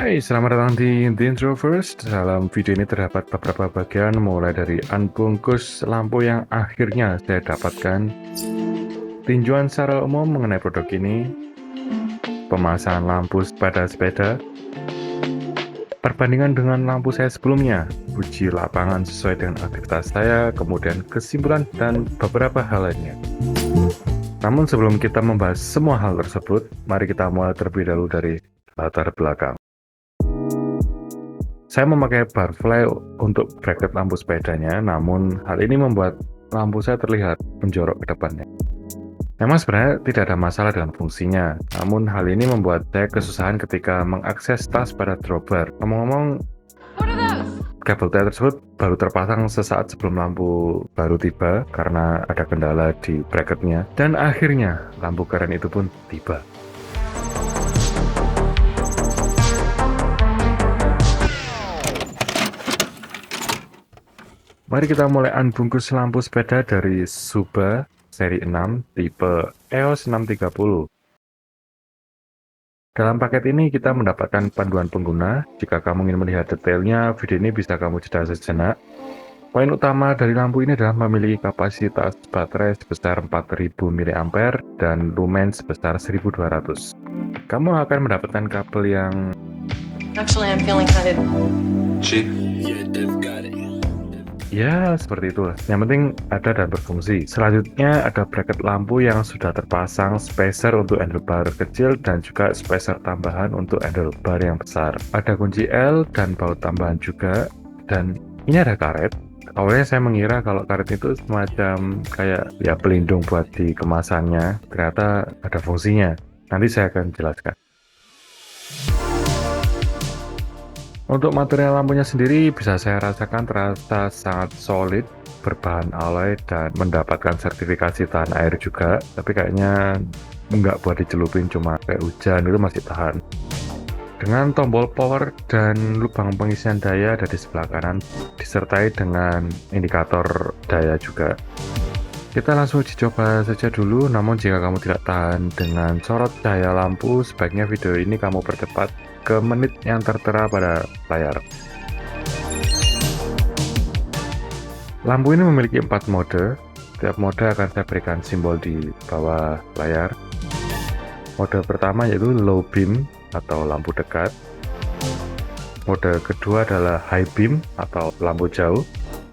Hai, selamat datang di The Introvert. Dalam video ini terdapat beberapa bagian mulai dari unbungkus lampu yang akhirnya saya dapatkan, tinjauan secara umum mengenai produk ini, pemasangan lampu pada sepeda, perbandingan dengan lampu saya sebelumnya, uji lapangan sesuai dengan aktivitas saya, kemudian kesimpulan dan beberapa hal lainnya. Namun sebelum kita membahas semua hal tersebut, mari kita mulai terlebih dahulu dari latar belakang. Saya memakai barfly untuk bracket lampu sepedanya, namun hal ini membuat lampu saya terlihat menjorok ke depannya. Memang sebenarnya tidak ada masalah dengan fungsinya, namun hal ini membuat saya kesusahan ketika mengakses tas pada dropper. Ngomong-ngomong, kabel tie tersebut baru terpasang sesaat sebelum lampu baru tiba karena ada kendala di bracketnya, dan akhirnya lampu keren itu pun tiba. Mari kita mulai unbungkus lampu sepeda dari Suba seri 6 tipe EOS 630. Dalam paket ini kita mendapatkan panduan pengguna. Jika kamu ingin melihat detailnya, video ini bisa kamu jeda sejenak. Poin utama dari lampu ini adalah memiliki kapasitas baterai sebesar 4000 mAh dan lumen sebesar 1200. Kamu akan mendapatkan kabel yang Actually, I'm feeling kind of cheap. ya, seperti itulah. Yang penting ada dan berfungsi. Selanjutnya ada bracket lampu yang sudah terpasang spacer untuk handlebar kecil dan juga spacer tambahan untuk handlebar yang besar. Ada kunci L dan baut tambahan juga. Dan ini ada karet. Awalnya saya mengira kalau karet itu semacam kayak ya pelindung buat di kemasannya. Ternyata ada fungsinya. Nanti saya akan jelaskan. Untuk material lampunya sendiri bisa saya rasakan terasa sangat solid, berbahan alloy dan mendapatkan sertifikasi tahan air juga. Tapi kayaknya nggak buat dicelupin, cuma kayak hujan itu masih tahan. Dengan tombol power dan lubang pengisian daya ada di sebelah kanan, disertai dengan indikator daya juga. Kita langsung uji coba saja dulu, namun jika kamu tidak tahan dengan sorot cahaya lampu, sebaiknya video ini kamu percepat ke menit yang tertera pada layar. Lampu ini memiliki 4 mode. Setiap mode akan saya berikan simbol di bawah layar. Mode pertama yaitu low beam atau lampu dekat. Mode kedua adalah high beam atau lampu jauh.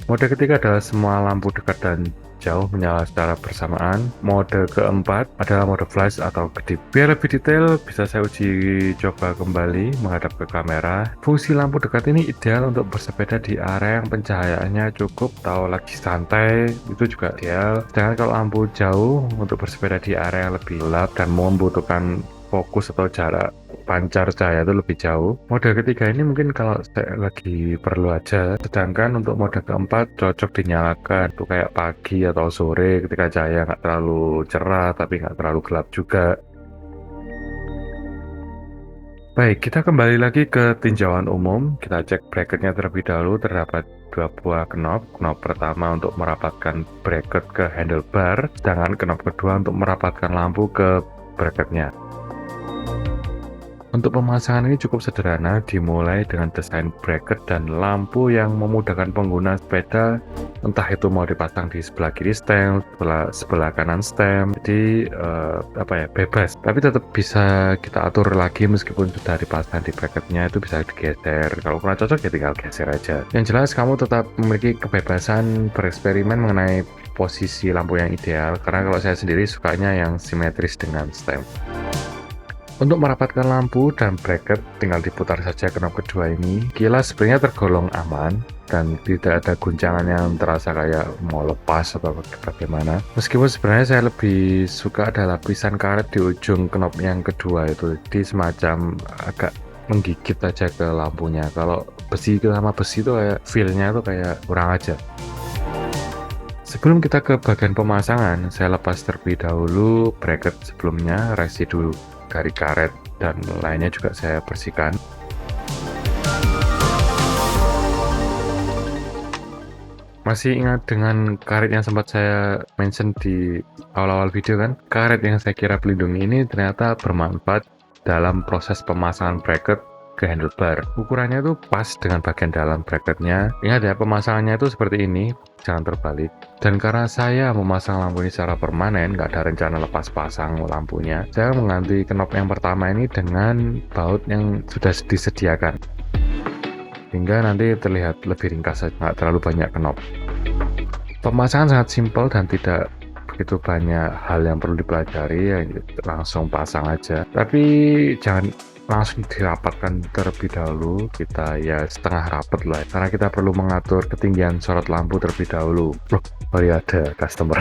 Mode ketiga adalah semua lampu dekat dan jauh menyala secara bersamaan. Mode keempat adalah mode flash atau kedip. Biar lebih detail, bisa saya uji coba kembali menghadap ke kamera. Fungsi lampu dekat ini ideal untuk bersepeda di area yang pencahayaannya cukup atau lagi santai, itu juga ideal. Sedangkan kalau lampu jauh untuk bersepeda di area yang lebih gelap dan membutuhkan fokus atau jarak pancar cahaya itu lebih jauh. Mode ketiga ini mungkin kalau saya lagi perlu aja. Sedangkan untuk mode keempat cocok dinyalakan untuk kayak pagi atau sore ketika cahaya nggak terlalu cerah tapi nggak terlalu gelap juga. Baik, kita kembali lagi ke tinjauan umum. Kita cek bracketnya terlebih dahulu. Terdapat dua buah knob. Knob pertama untuk merapatkan bracket ke handlebar, sedangkan knob kedua untuk merapatkan lampu ke bracketnya. Untuk pemasangan ini cukup sederhana, dimulai dengan desain bracket dan lampu yang memudahkan pengguna sepeda, entah itu mau dipasang di sebelah kiri stem, sebelah kanan stem, jadi bebas. Tapi tetap bisa kita atur lagi meskipun sudah dipasang di bracketnya, itu bisa digeser. Kalau kurang cocok ya tinggal geser aja. Yang jelas kamu tetap memiliki kebebasan bereksperimen mengenai posisi lampu yang ideal, karena kalau saya sendiri sukanya yang simetris dengan stem. Untuk merapatkan lampu dan bracket, tinggal diputar saja knob kedua ini. Kilas sebenarnya tergolong aman dan tidak ada guncangan yang terasa kayak mau lepas atau bagaimana. Meskipun sebenarnya saya lebih suka ada lapisan karet di ujung knob yang kedua itu, jadi semacam agak menggigit aja ke lampunya. Kalau besi sama besi itu kayak feel-nya itu kayak kurang aja. Sebelum kita ke bagian pemasangan, saya lepas terlebih dahulu bracket sebelumnya, residu garis karet dan lainnya juga saya bersihkan. Masih ingat dengan karet yang sempat saya mention di awal-awal video kan? Karet yang saya kira pelindung ini ternyata bermanfaat dalam proses pemasangan bracket ke handlebar. Ukurannya itu pas dengan bagian dalam bracketnya. Ingat ya, pemasangannya itu seperti ini, jangan terbalik. Dan karena saya memasang lampu ini secara permanen, nggak ada rencana lepas pasang lampunya, saya mengganti knob yang pertama ini dengan baut yang sudah disediakan, hingga nanti terlihat lebih ringkas saja, nggak terlalu banyak knob. Pemasangan sangat simpel dan tidak begitu banyak hal yang perlu dipelajari, ya langsung pasang aja. Tapi jangan langsung dirapatkan terlebih dahulu, kita ya setengah rapat lah, karena kita perlu mengatur ketinggian sorot lampu terlebih dahulu. Loh, baru ada customer.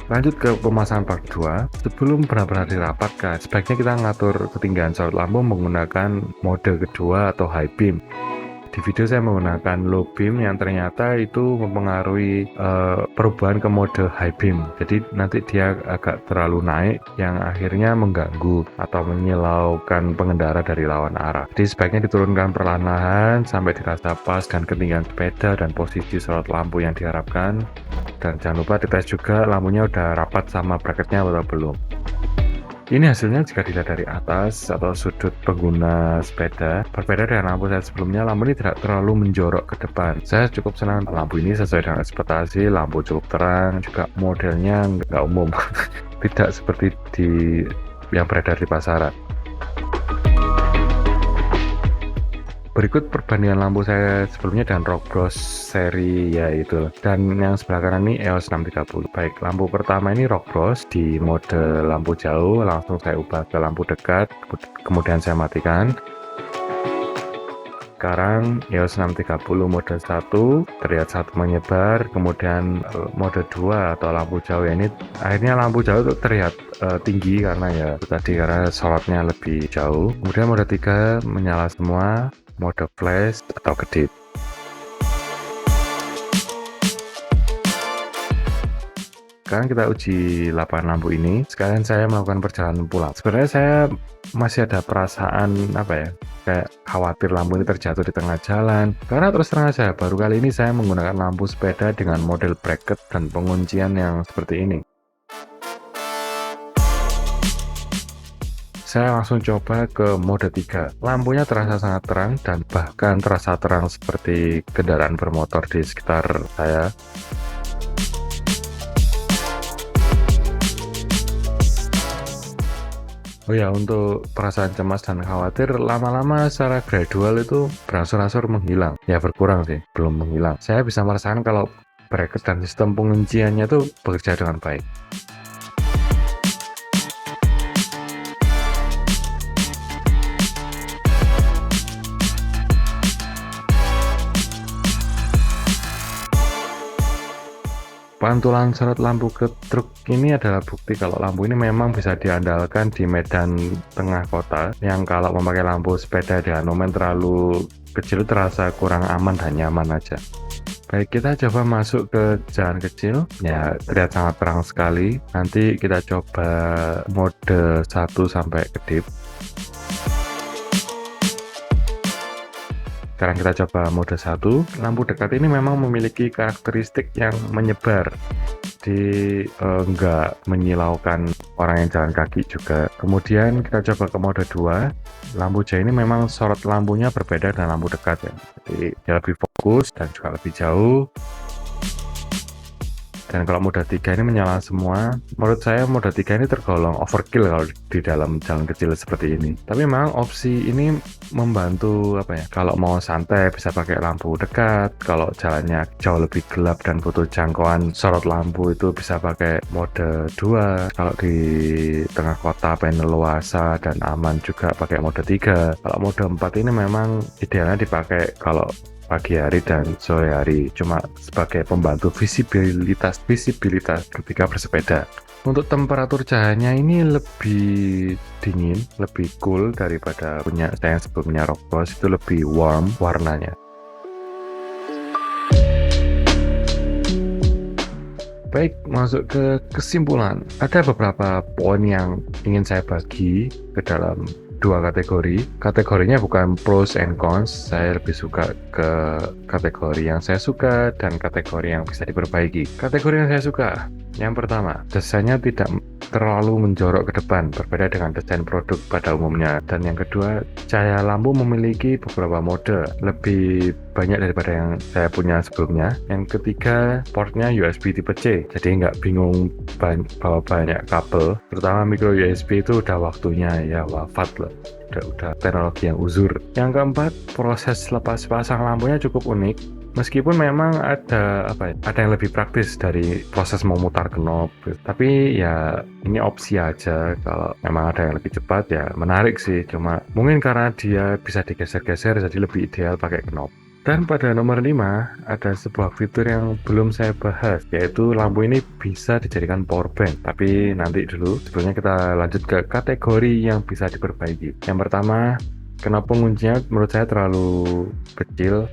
Lanjut ke pemasangan part 2. Sebelum benar-benar dirapatkan, sebaiknya kita ngatur ketinggian sorot lampu menggunakan mode kedua atau high beam. Di video saya menggunakan low beam yang ternyata itu mempengaruhi perubahan ke mode high beam. Jadi nanti dia agak terlalu naik yang akhirnya mengganggu atau menyilaukan pengendara dari lawan arah. Jadi sebaiknya diturunkan perlahan-lahan sampai dirasa pas dan ketinggian sepeda dan posisi sorot lampu yang diharapkan. Dan jangan lupa dites juga lampunya udah rapat sama bracketnya atau belum. Ini hasilnya jika dilihat dari atas atau sudut pengguna sepeda. Berbeda dengan lampu saya sebelumnya, lampu ini tidak terlalu menjorok ke depan. Saya cukup senang lampu ini sesuai dengan ekspektasi, lampu cukup terang, juga modelnya nggak umum. Tidak seperti yang beredar di pasaran. Berikut perbandingan lampu saya sebelumnya dan Rock Bros seri yaitu, dan yang sebelah kanan ini EOS 630. Baik, lampu pertama ini Rock Bros di mode lampu jauh, langsung saya ubah ke lampu dekat, kemudian saya matikan. Sekarang EOS 630 mode 1 terlihat satu menyebar, kemudian mode 2 atau lampu jauh ini akhirnya lampu jauh itu terlihat tinggi karena ya tadi karena sorotnya lebih jauh. Kemudian mode 3 menyala semua, mode flash atau kedip. Sekarang kita uji lapangan lampu ini. Sekalian saya melakukan perjalanan pulang. Sebenarnya saya masih ada perasaan kayak khawatir lampu ini terjatuh di tengah jalan. Karena terus terang saja, baru kali ini saya menggunakan lampu sepeda dengan model bracket dan penguncian yang seperti ini. Saya langsung coba ke mode 3. Lampunya terasa sangat terang dan bahkan terasa terang seperti kendaraan bermotor di sekitar saya. Oh ya, untuk perasaan cemas dan khawatir lama-lama secara gradual itu berangsur-angsur menghilang. Ya berkurang sih, belum menghilang. Saya bisa merasakan kalau bracket dan sistem pengunciannya itu bekerja dengan baik. Pantulan sorot lampu ke truk ini adalah bukti kalau lampu ini memang bisa diandalkan di medan tengah kota yang kalau memakai lampu sepeda dengan momen terlalu kecil terasa kurang aman dan nyaman aja. Baik, kita coba masuk ke jalan kecil. Ya, terlihat sangat terang sekali. Nanti kita coba mode 1 sampai kedip. Sekarang kita coba mode 1. Lampu dekat ini memang memiliki karakteristik yang menyebar. Jadi nggak menyilaukan orang yang jalan kaki juga. Kemudian kita coba ke mode 2. Lampu jauh ini memang sorot lampunya berbeda dengan lampu dekat ya. Jadi dia lebih fokus dan juga lebih jauh. Dan kalau mode 3 ini menyala semua. Menurut saya mode 3 ini tergolong overkill kalau di dalam jalan kecil seperti ini. Tapi memang opsi ini membantu kalau mau santai bisa pakai lampu dekat. Kalau jalannya jauh lebih gelap dan butuh jangkauan sorot lampu itu bisa pakai mode 2. Kalau di tengah kota pengen luasa dan aman juga pakai mode 3. Kalau mode 4 ini memang idealnya dipakai kalau pagi hari dan sore hari, cuma sebagai pembantu visibilitas ketika bersepeda. Untuk temperatur cahayanya ini lebih dingin, lebih cool daripada punya saya yang sebelumnya Rock Bros, itu lebih warm warnanya. Baik, masuk ke kesimpulan. Ada beberapa poin yang ingin saya bagi ke dalam dua kategori. Kategorinya bukan pros and cons, saya lebih suka ke kategori yang saya suka dan kategori yang bisa diperbaiki. Kategori yang saya suka, yang pertama, desainnya tidak terlalu menjorok ke depan, berbeda dengan desain produk pada umumnya. Dan yang kedua, cahaya lampu memiliki beberapa mode, lebih banyak daripada yang saya punya sebelumnya. Yang ketiga, portnya USB tipe C, jadi nggak bingung bawa banyak kabel. Terutama micro USB itu udah waktunya ya wafat loh. Udah teknologi yang uzur. Yang keempat, proses lepas pasang lampunya cukup unik. Meskipun memang ada yang lebih praktis dari proses memutar knob, tapi ya ini opsi aja. Kalau memang ada yang lebih cepat ya menarik sih. Cuma mungkin karena dia bisa digeser-geser jadi lebih ideal pakai knob. Dan pada nomor 5 ada sebuah fitur yang belum saya bahas, yaitu lampu ini bisa dijadikan power bank. Tapi nanti dulu, sebelumnya kita lanjut ke kategori yang bisa diperbaiki. Yang pertama, knob penguncinya menurut saya terlalu kecil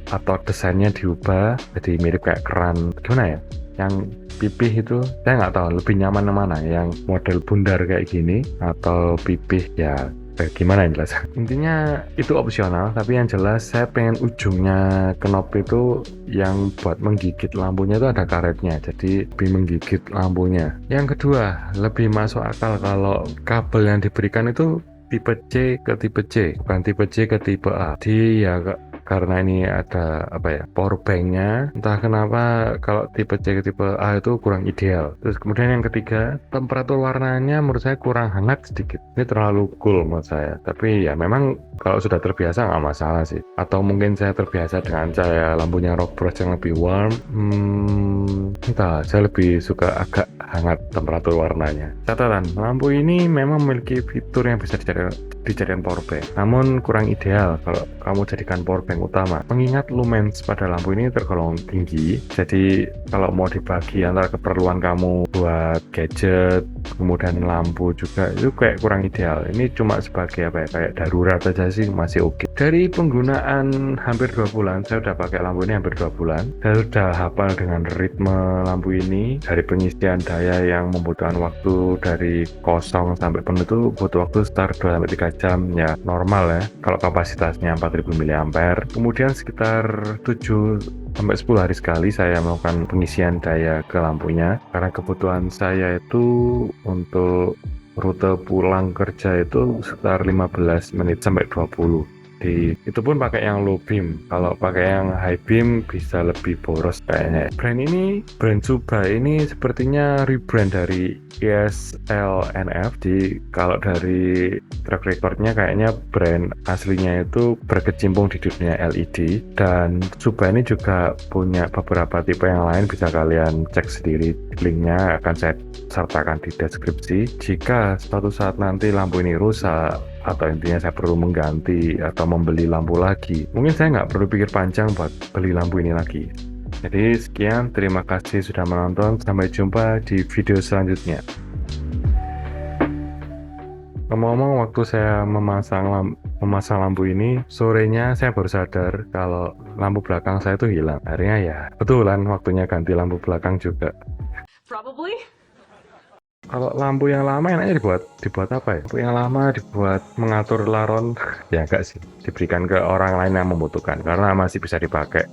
atau desainnya diubah jadi mirip kayak keran, gimana ya, yang pipih itu saya nggak tahu lebih nyaman mana, yang model bundar kayak gini atau pipih ya gimana yang jelas. Intinya itu opsional, tapi yang jelas saya pengen ujungnya knob itu yang buat menggigit lampunya itu ada karetnya, jadi lebih menggigit lampunya. Yang kedua, lebih masuk akal kalau kabel yang diberikan itu tipe C ke tipe C, bukan tipe C ke tipe A. Jadi ya karena ini ada power banknya, entah kenapa kalau tipe C ke tipe A itu kurang ideal. Terus kemudian yang ketiga, temperatur warnanya menurut saya kurang hangat sedikit. Ini terlalu cool menurut saya. Tapi ya memang kalau sudah terbiasa nggak masalah sih. Atau mungkin saya terbiasa dengan cahaya lampunya rock brush yang lebih warm. Entah, saya lebih suka agak hangat temperatur warnanya. Catatan, lampu ini memang memiliki fitur yang bisa dijadikan power bank, namun kurang ideal kalau kamu jadikan power bank utama, mengingat lumens pada lampu ini tergolong tinggi. Jadi kalau mau dibagi antara keperluan kamu buat gadget kemudian lampu juga, itu kayak kurang ideal. Ini cuma sebagai kayak darurat aja sih, masih oke. Dari penggunaan hampir 2 bulan, saya udah pakai lampu ini hampir 2 bulan. Saya udah hafal dengan ritme lampu ini. Dari pengisian daya yang membutuhkan waktu dari kosong sampai penuh itu butuh waktu sekitar 2-3 jam ya, normal ya kalau kapasitasnya 4000 mAh. Kemudian sekitar 7-10 hari sekali saya melakukan pengisian daya ke lampunya, karena kebutuhan saya itu untuk rute pulang kerja itu sekitar 15 menit sampai 20. Itu pun pakai yang low beam. Kalau pakai yang high beam bisa lebih boros kayaknya. Brand Suba ini sepertinya rebrand dari ESLNF. Jadi kalau dari track recordnya kayaknya brand aslinya itu berkecimpung di dunia LED. Dan Suba ini juga punya beberapa tipe yang lain, bisa kalian cek sendiri. Linknya akan saya sertakan di deskripsi. Jika suatu saat nanti lampu ini rusak atau intinya saya perlu mengganti atau membeli lampu lagi, mungkin saya nggak perlu pikir panjang buat beli lampu ini lagi. Jadi sekian, terima kasih sudah menonton, sampai jumpa di video selanjutnya. Ngomong-ngomong, waktu saya memasang lampu ini, sorenya saya baru sadar kalau lampu belakang saya itu hilang. Akhirnya ya betulan waktunya ganti lampu belakang juga. Probably. Kalau lampu yang lama enaknya dibuat apa ya? Lampu yang lama dibuat mengatur laron ya enggak sih, diberikan ke orang lain yang membutuhkan karena masih bisa dipakai.